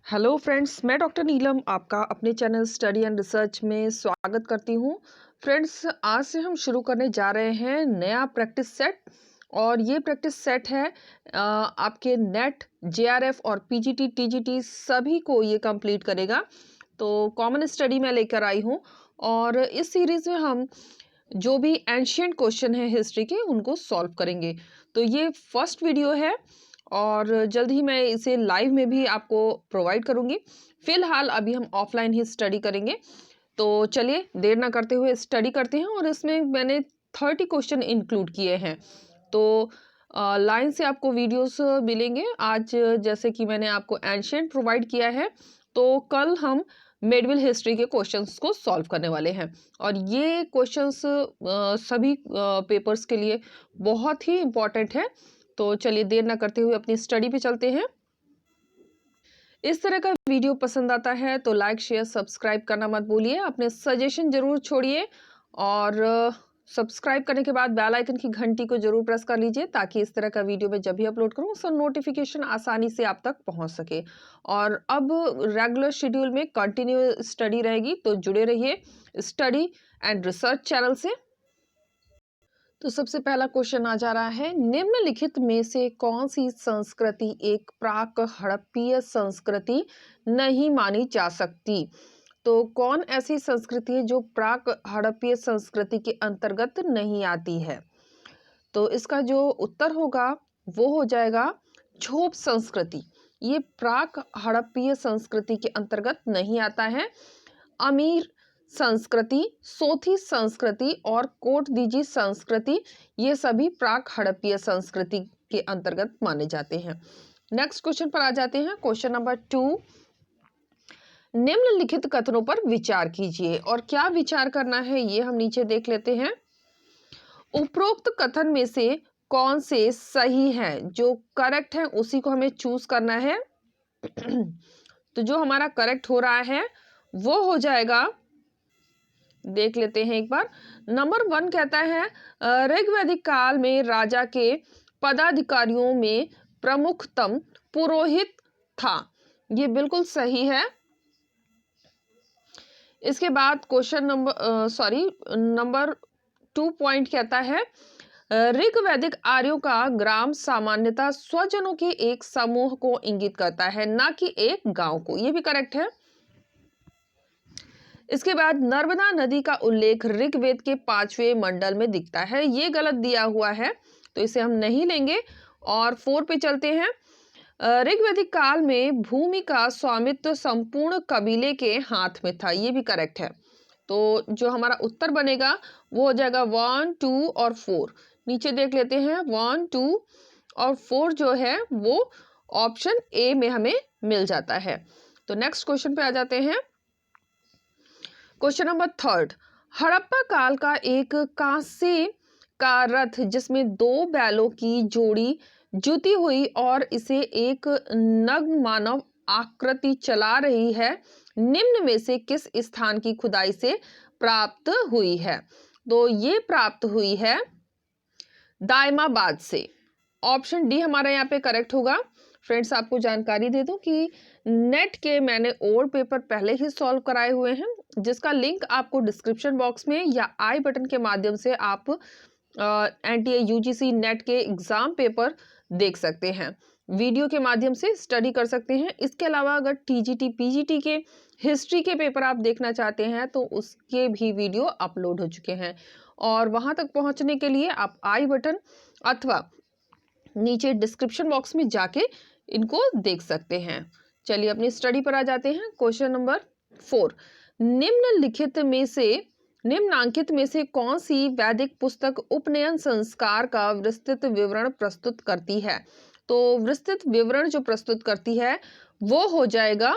Hello friends, मैं doctor नीलम आपका अपने चैनल स्टडी एंड रिसर्च में स्वागत करती हूँ। फ्रेंड्स, आज से हम शुरू करने जा रहे हैं नया प्रैक्टिस सेट। और ये प्रैक्टिस सेट है आपके नेट, जेआरएफ और पीजीटी टीजीटी सभी को ये कंप्लीट करेगा। तो कॉमन स्टडी में लेकर आई हूँ और इस सीरीज में हम जो भी एंशियंट क्वेश्चन है हिस्ट्री के उनको सॉल्व करेंगे। तो ये फर्स्ट वीडियो है और जल्द ही मैं इसे लाइव में भी आपको प्रोवाइड करूंगी। फिलहाल अभी हम ऑफलाइन ही स्टडी करेंगे। तो चलिए देर ना करते हुए स्टडी करते हैं। और इसमें मैंने 30 क्वेश्चन इंक्लूड किए हैं। तो लाइन से आपको वीडियोस मिलेंगे। आज जैसे कि मैंने आपको एंशियंट प्रोवाइड किया है, तो कल हम मेडिवल हिस्ट्री के क्वेश्चंस को सॉल्व करने वाले हैं। और ये क्वेश्चंस सभी पेपर्स के लिए बहुत ही इम्पोर्टेंट है। तो चलिए देर ना करते हुए अपनी स्टडी पे चलते हैं। इस तरह का वीडियो पसंद आता है तो लाइक शेयर सब्सक्राइब करना मत भूलिए। अपने सजेशन जरूर छोड़िए और सब्सक्राइब करने के बाद बेल आइकन की घंटी को जरूर प्रेस कर लीजिए ताकि इस तरह का वीडियो मैं जब भी अपलोड करूं उसका नोटिफिकेशन आसानी से आप तक पहुंच सके। और अब रेगुलर शेड्यूल में कंटिन्यू स्टडी रहेगी, तो जुड़े रहिए स्टडी एंड रिसर्च चैनल से। तो सबसे पहला क्वेश्चन आ जा रहा है, निम्नलिखित में से कौन सी संस्कृति एक प्राक हड़प्पीय संस्कृति नहीं मानी जा सकती? तो कौन ऐसी संस्कृति है जो प्राक हड़प्पीय संस्कृति के अंतर्गत नहीं आती है? तो इसका जो उत्तर होगा वो हो जाएगा छोप संस्कृति। ये प्राक हड़प्पीय संस्कृति के अंतर्गत नहीं आता है। अमीर संस्कृति, सोथी संस्कृति और कोटदीजी संस्कृति ये सभी प्राक हड़प्पीय संस्कृति के अंतर्गत माने जाते हैं। नेक्स्ट क्वेश्चन पर आ जाते हैं। क्वेश्चन नंबर 2, निम्नलिखित कथनों पर विचार कीजिए। और क्या विचार करना है ये हम नीचे देख लेते हैं। उपरोक्त कथन में से कौन से सही है? जो करेक्ट है उसी को हमें चूज करना है। तो जो हमारा करेक्ट हो रहा है वो हो जाएगा, देख लेते हैं एक बार। नंबर 1 कहता है ऋग्वैदिक काल में राजा के पदाधिकारियों में प्रमुखतम पुरोहित था। ये बिल्कुल सही है। इसके बाद क्वेश्चन नंबर 2 पॉइंट कहता है ऋग्वैदिक आर्यों का ग्राम सामान्यतः स्वजनों के एक समूह को इंगित करता है, ना कि एक गांव को। ये भी करेक्ट है। इसके बाद नर्मदा नदी का उल्लेख ऋग्वेद के 5वें मंडल में दिखता है। ये गलत दिया हुआ है तो इसे हम नहीं लेंगे। और 4 पे चलते हैं। ऋग्वैदिक काल में भूमि का स्वामित्व संपूर्ण कबीले के हाथ में था। ये भी करेक्ट है। तो जो हमारा उत्तर बनेगा वो हो जाएगा 1, 2 और 4। नीचे देख लेते हैं। 1, 2 और 4 जो है वो ऑप्शन ए में हमें मिल जाता है। तो नेक्स्ट क्वेश्चन पे आ जाते हैं। क्वेश्चन नंबर 3, हड़प्पा काल का एक कांसे का रथ जिसमें 2 बैलों की जोड़ी जुती हुई और इसे एक नग्न मानव आकृति चला रही है, निम्न में से किस स्थान की खुदाई से प्राप्त हुई है? तो ये प्राप्त हुई है दायमाबाद से। ऑप्शन डी हमारा यहाँ पे करेक्ट होगा। फ्रेंड्स, आपको जानकारी दे दूं कि नेट के मैंने और पेपर पहले ही सॉल्व कराए हुए हैं, जिसका लिंक आपको डिस्क्रिप्शन बॉक्स में या आई बटन के माध्यम से आप एनटीए यूजीसी नेट के एग्जाम पेपर देख सकते हैं। वीडियो के माध्यम से स्टडी कर सकते हैं। इसके अलावा अगर टीजीटी पीजीटी के हिस्ट्री के पेपर आप देखना चाहते हैं तो उसके भी वीडियो अपलोड हो चुके हैं। और वहां तक पहुंचने के लिए आप आई बटन अथवा नीचे डिस्क्रिप्शन बॉक्स में जाके इनको देख सकते हैं। चलिए अपनी स्टडी पर आ जाते हैं। क्वेश्चन नंबर 4, निम्नांकित में से कौन सी वैदिक पुस्तक उपनयन संस्कार का विस्तृत विवरण प्रस्तुत करती है? तो विस्तृत विवरण जो प्रस्तुत करती है वो हो जाएगा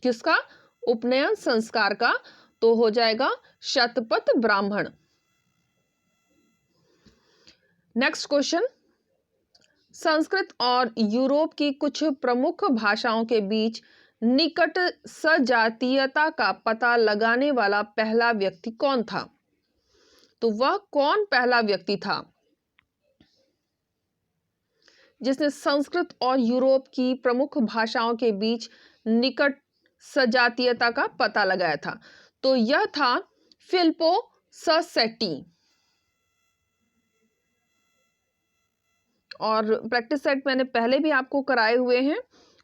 किसका? उपनयन संस्कार का। तो हो जाएगा शतपथ ब्राह्मण। नेक्स्ट क्वेश्चन, संस्कृत और यूरोप की कुछ प्रमुख भाषाओं के बीच निकट सजातीयता का पता लगाने वाला पहला व्यक्ति कौन था? तो वह कौन पहला व्यक्ति था? जिसने संस्कृत और यूरोप की प्रमुख भाषाओं के बीच निकट सजातीयता का पता लगाया था? तो यह था फिलिप्पो ससेटी। और प्रैक्टिस सेट मैंने पहले भी आपको कराए हुए हैं,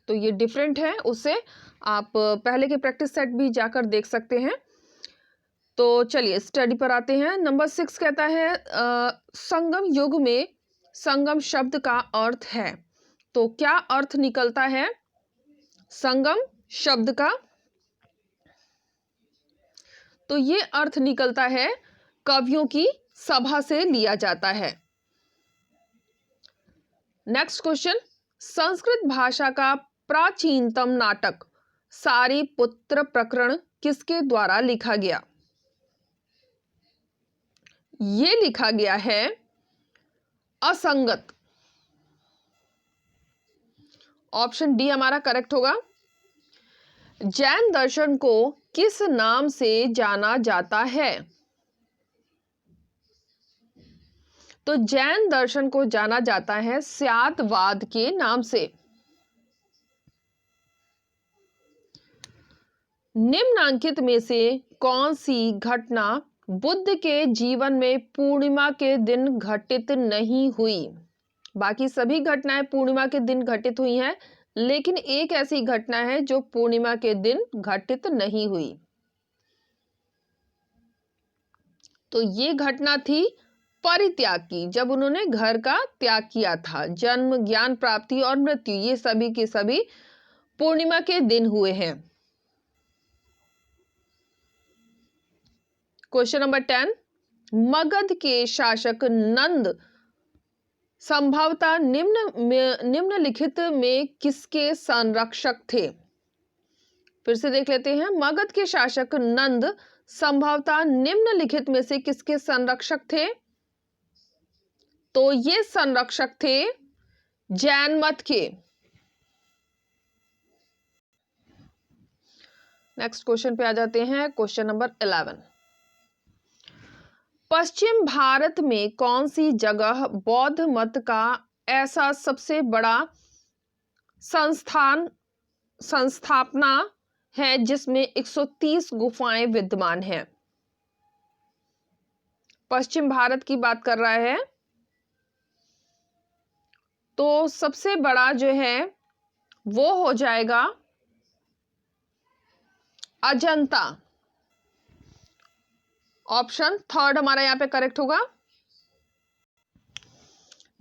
तो ये डिफरेंट है उससे। आप पहले के प्रैक्टिस सेट भी जाकर देख सकते हैं। तो चलिए स्टडी पर आते हैं। नंबर 6 कहता है संगम युग में संगम शब्द का अर्थ है। तो क्या अर्थ निकलता है संगम शब्द का? तो ये अर्थ निकलता है कवियों की सभा से लिया जाता है। नेक्स्ट क्वेश्चन, संस्कृत भाषा का प्राचीनतम नाटक सारीपुत्र प्रकरण किसके द्वारा लिखा गया? ये लिखा गया है असंगत। ऑप्शन डी हमारा करेक्ट होगा। जैन दर्शन को किस नाम से जाना जाता है? तो जैन दर्शन को जाना जाता है स्यातवाद के नाम से। निम्नांकित में से कौन सी घटना बुद्ध के जीवन में पूर्णिमा के दिन घटित नहीं हुई? बाकी सभी घटनाएं पूर्णिमा के दिन घटित हुई हैं, लेकिन एक ऐसी घटना है जो पूर्णिमा के दिन घटित नहीं हुई। तो ये घटना थी परित्याग की, जब उन्होंने घर का त्याग किया था। जन्म, ज्ञान प्राप्ति और मृत्यु ये सभी के सभी पूर्णिमा के दिन हुए हैं। क्वेश्चन नंबर 10, मगध के शासक नंद संभवतः निम्नलिखित में किसके संरक्षक थे? फिर से देख लेते हैं। मगध के शासक नंद संभवतः निम्नलिखित में से किसके संरक्षक थे? तो ये संरक्षक थे जैन मत के। नेक्स्ट क्वेश्चन पे आ जाते हैं। क्वेश्चन नंबर 11, पश्चिम भारत में कौन सी जगह बौद्ध मत का ऐसा सबसे बड़ा संस्थापना है जिसमें 130 गुफाएं विद्यमान हैं? पश्चिम भारत की बात कर रहा है, तो सबसे बड़ा जो है वो हो जाएगा अजंता। ऑप्शन थर्ड हमारा यहां पे करेक्ट होगा।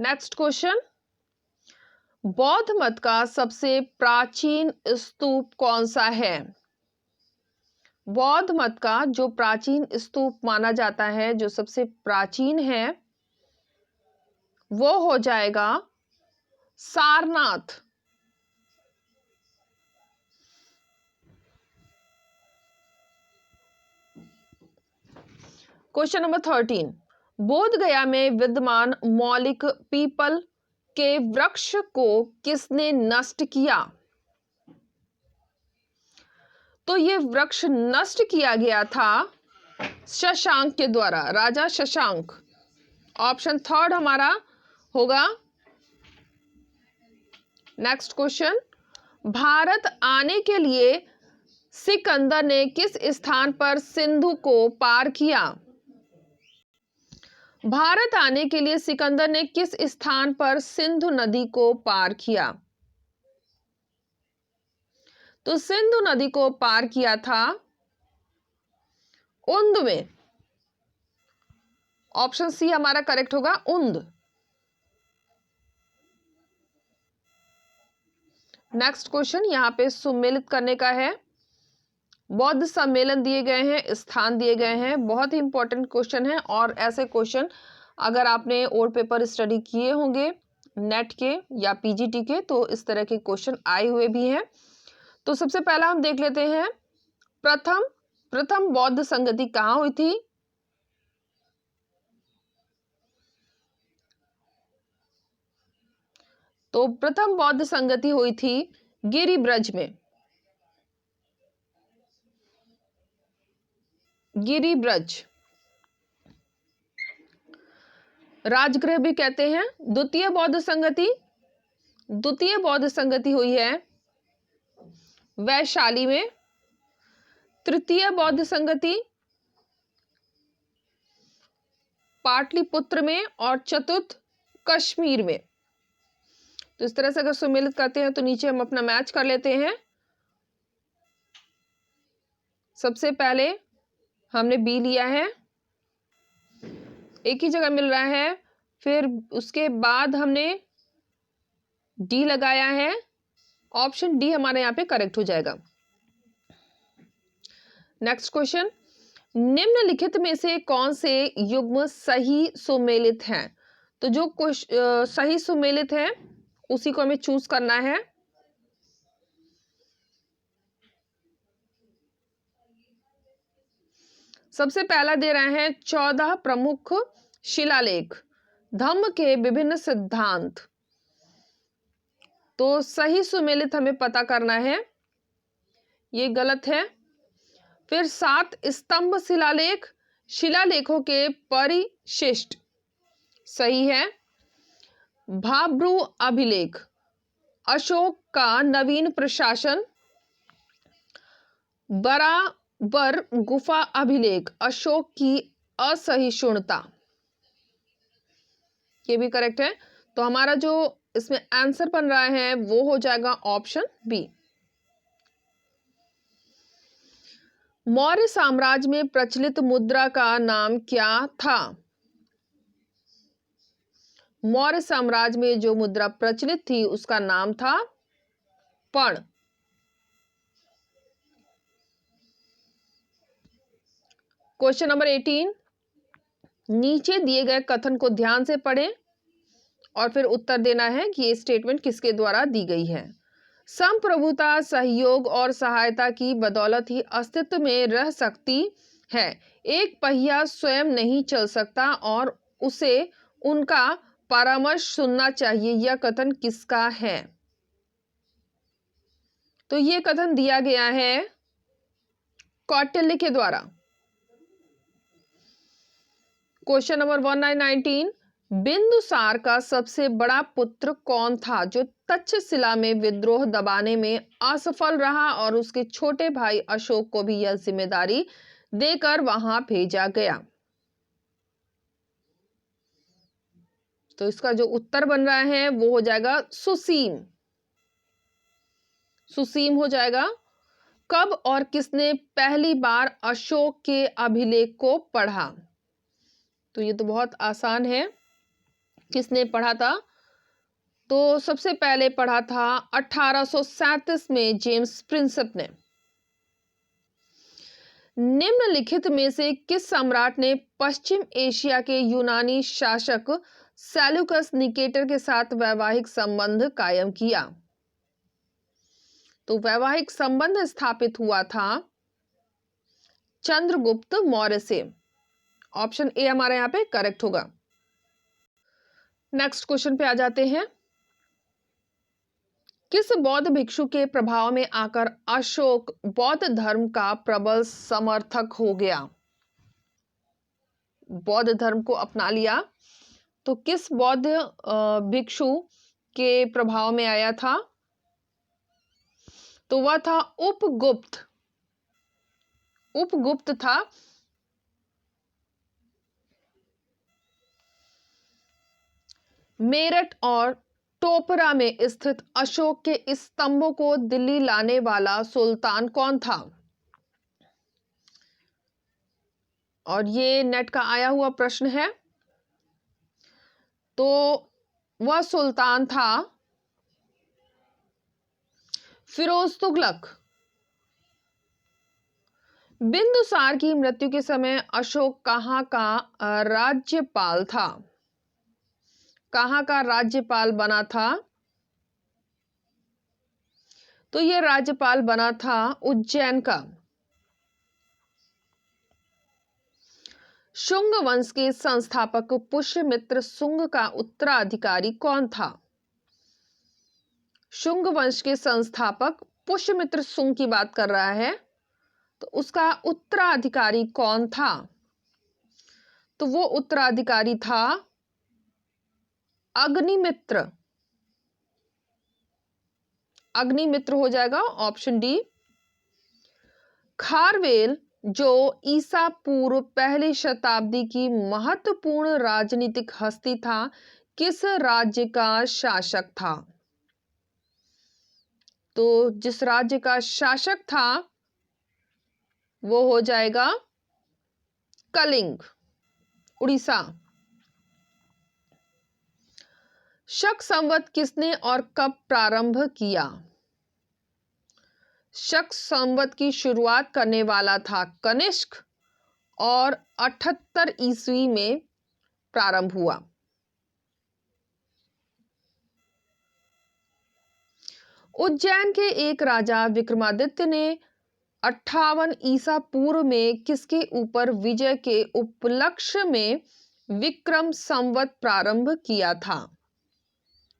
नेक्स्ट क्वेश्चन, बौद्ध मत का सबसे प्राचीन स्तूप कौन सा है? बौद्ध मत का जो प्राचीन स्तूप माना जाता है, जो सबसे प्राचीन है, वो हो जाएगा सारनाथ। क्वेश्चन नंबर 13, बोध गया में विद्यमान मौलिक पीपल के वृक्ष को किसने नष्ट किया? तो ये वृक्ष नष्ट किया गया था शशांक के द्वारा, राजा शशांक। ऑप्शन थर्ड हमारा होगा। नेक्स्ट क्वेश्चन, भारत आने के लिए सिकंदर ने किस स्थान पर सिंधु को पार किया? भारत आने के लिए सिकंदर ने किस स्थान पर सिंधु नदी को पार किया? तो सिंधु नदी को पार किया था उंद में। ऑप्शन सी हमारा करेक्ट होगा, उंद। नेक्स्ट क्वेश्चन यहां पे सुमेलित करने का है। बौद्ध सम्मेलन दिए गए हैं, स्थान दिए गए हैं। बहुत ही इंपॉर्टेंट क्वेश्चन है, और ऐसे क्वेश्चन अगर आपने ओल्ड पेपर स्टडी किए होंगे नेट के या पीजीटी के, तो इस तरह के क्वेश्चन आए हुए भी हैं। तो सबसे पहला हम देख लेते हैं, प्रथम बौद्ध संगति कहां हुई थी? तो प्रथम बौद्ध संगति हुई थी गिरिब्रज में। गिरिब्रज राजगृह भी कहते हैं। द्वितीय बौद्ध संगति द्वितीय बौद्ध संगति हुई है वैशाली में, तृतीय बौद्ध संगति पाटलिपुत्र में और चतुर्थ कश्मीर में। तो इस तरह से अगर सुमेलित करते हैं तो नीचे हम अपना मैच कर लेते हैं। सबसे पहले हमने बी लिया है, एक ही जगह मिल रहा है, फिर उसके बाद हमने डी लगाया है। ऑप्शन डी हमारे यहाँ पे करेक्ट हो जाएगा। नेक्स्ट क्वेश्चन, निम्नलिखित में से कौन से युग्म सही सुमेलित हैं? तो जो सही सुमेलित है उसी को हमें चूज करना है। सबसे पहला दे रहे हैं 14 प्रमुख शिलालेख, धम्म के विभिन्न सिद्धांत। तो सही सुमेलित हमें पता करना है, ये गलत है। फिर 7 स्तंभ शिलालेख, शिलालेखों के परिशिष्ट, सही है। भाब्रू अभिलेख, अशोक का नवीन प्रशासन। बराबर गुफा अभिलेख, अशोक की असहिष्णुता, ये भी करेक्ट है। तो हमारा जो इसमें आंसर बन रहा है वो हो जाएगा ऑप्शन बी। मौर्य साम्राज्य में प्रचलित मुद्रा का नाम क्या था? मौर्य साम्राज्य में जो मुद्रा प्रचलित थी उसका नाम था पण। क्वेश्चन नंबर 18, नीचे दिए गए कथन को ध्यान से पढ़ें और फिर उत्तर देना है कि ये स्टेटमेंट किसके द्वारा दी गई है। संप्रभुता सहयोग और सहायता की बदौलत ही अस्तित्व में रह सकती है। एक पहिया स्वयं नहीं चल सकता और उसे उनका परामर्श सुनना चाहिए। यह कथन किसका है? तो ये कथन दिया गया है कौटिल्य के द्वारा। क्वेश्चन नंबर 1919, बिंदुसार का सबसे बड़ा पुत्र कौन था जो तक्षशिला में विद्रोह दबाने में असफल रहा और उसके छोटे भाई अशोक को भी यह जिम्मेदारी देकर वहां भेजा गया? तो इसका जो उत्तर बन रहा है वो हो जाएगा सुसीम। सुसीम हो जाएगा। कब और किसने पहली बार अशोक के अभिलेख को पढ़ा? तो ये तो बहुत आसान है, किसने पढ़ा था? तो सबसे पहले पढ़ा था 1837 में जेम्स प्रिंसेप ने। निम्नलिखित में से किस सम्राट ने पश्चिम एशिया के यूनानी शासक सेल्यूकस निकेटर के साथ वैवाहिक संबंध कायम किया? तो वैवाहिक संबंध स्थापित हुआ था चंद्रगुप्त मौर्य से। ऑप्शन ए हमारे यहां पे करेक्ट होगा। नेक्स्ट क्वेश्चन पे आ जाते हैं। किस बौद्ध भिक्षु के प्रभाव में आकर अशोक बौद्ध धर्म का प्रबल समर्थक हो गया? बौद्ध धर्म को अपना लिया। तो किस बौद्ध भिक्षु के प्रभाव में आया था? तो वह था उपगुप्त। उपगुप्त था। मेरठ और टोपरा में स्थित अशोक के स्तंभों को दिल्ली लाने वाला सुल्तान कौन था? और ये नेट का आया हुआ प्रश्न है। तो वह सुल्तान था फिरोज तुगलक। बिंदुसार की मृत्यु के समय अशोक कहाँ का राज्यपाल था? कहाँ का राज्यपाल बना था? तो यह राज्यपाल बना था उज्जैन का। शुंग वंश के संस्थापक पुष्यमित्र शुंग का उत्तराधिकारी कौन था? शुंग वंश के संस्थापक पुष्यमित्र शुंग की बात कर रहा है, तो उसका उत्तराधिकारी कौन था? तो वो उत्तराधिकारी था अग्निमित्र। अग्निमित्र हो जाएगा ऑप्शन डी। खारवेल जो ईसा पूर्व पहली शताब्दी की महत्वपूर्ण राजनीतिक हस्ती था, किस राज्य का शासक था? तो जिस राज्य का शासक था वो हो जाएगा कलिंग, उड़ीसा। शक संवत किसने और कब प्रारंभ किया? शक संवत की शुरुआत करने वाला था कनिष्क और 78 ईस्वी में प्रारंभ हुआ। उज्जैन के एक राजा विक्रमादित्य ने 58 ईसा पूर्व में किसके ऊपर विजय के उपलक्ष्य में विक्रम संवत प्रारंभ किया था?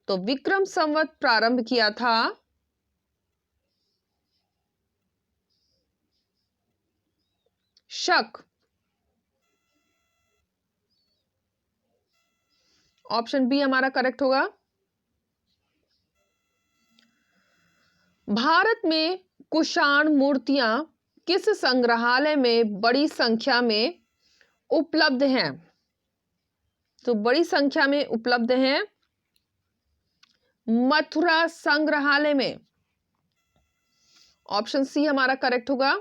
तो विक्रम संवत प्रारंभ किया था शक। ऑप्शन बी हमारा करेक्ट होगा। भारत में कुषाण मूर्तियां किस संग्रहालय में बड़ी संख्या में उपलब्ध हैं? तो बड़ी संख्या में उपलब्ध हैं मथुरा संग्रहालय में। ऑप्शन सी हमारा करेक्ट होगा।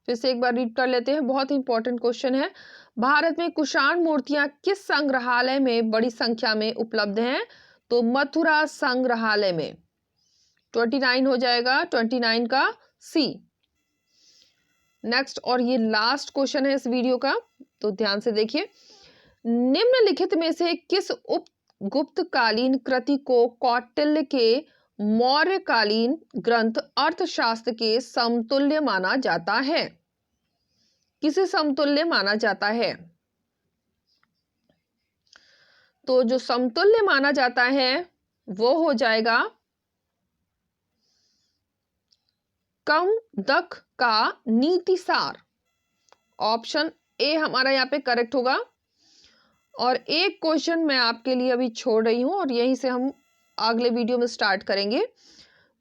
फिर से एक बार रीड कर लेते हैं, बहुत ही इंपॉर्टेंट क्वेश्चन है। भारत में कुषाण मूर्तियां किस संग्रहालय में बड़ी संख्या में उपलब्ध हैं? तो मथुरा संग्रहालय में। 29 हो जाएगा, 29 का सी। नेक्स्ट और ये लास्ट क्वेश्चन है इस वीडियो का, तो ध्यान से देखिए। निम्नलिखित में से किस गुप्तकालीन कृति को कौटिल्य के मौर्यकालीन ग्रंथ अर्थशास्त्र के समतुल्य माना जाता है? किसे समतुल्य माना जाता है? तो जो समतुल्य माना जाता है वो हो जाएगा कमदख का नीतिसार। ऑप्शन ए हमारा यहाँ पे करेक्ट होगा। और एक क्वेश्चन मैं आपके लिए अभी छोड़ रही हूं और यहीं से हम अगले वीडियो में स्टार्ट करेंगे।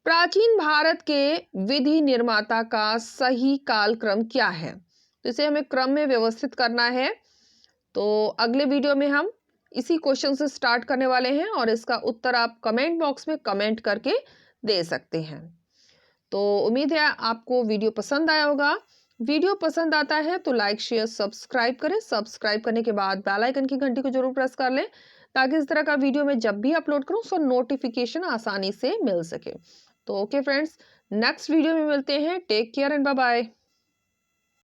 प्राचीन भारत के विधि निर्माता का सही कालक्रम क्या है? तो इसे हमें क्रम में व्यवस्थित करना है। तो अगले वीडियो में हम इसी क्वेश्चन से स्टार्ट करने वाले हैं और इसका उत्तर आप कमेंट बॉक्स में कमेंट करके दे सकते हैं। तो उम्मीद है आपको वीडियो पसंद आया होगा। वीडियो पसंद आता है तो लाइक शेयर सब्सक्राइब करें। सब्सक्राइब करने के बाद बेल आइकन की घंटी को जरूर प्रेस कर लें ताकि इस तरह का वीडियो मैं जब भी अपलोड करूं उसका नोटिफिकेशन आसानी से मिल सके। तो ओके फ्रेंड्स, नेक्स्ट वीडियो में मिलते हैं। Take care and bye bye.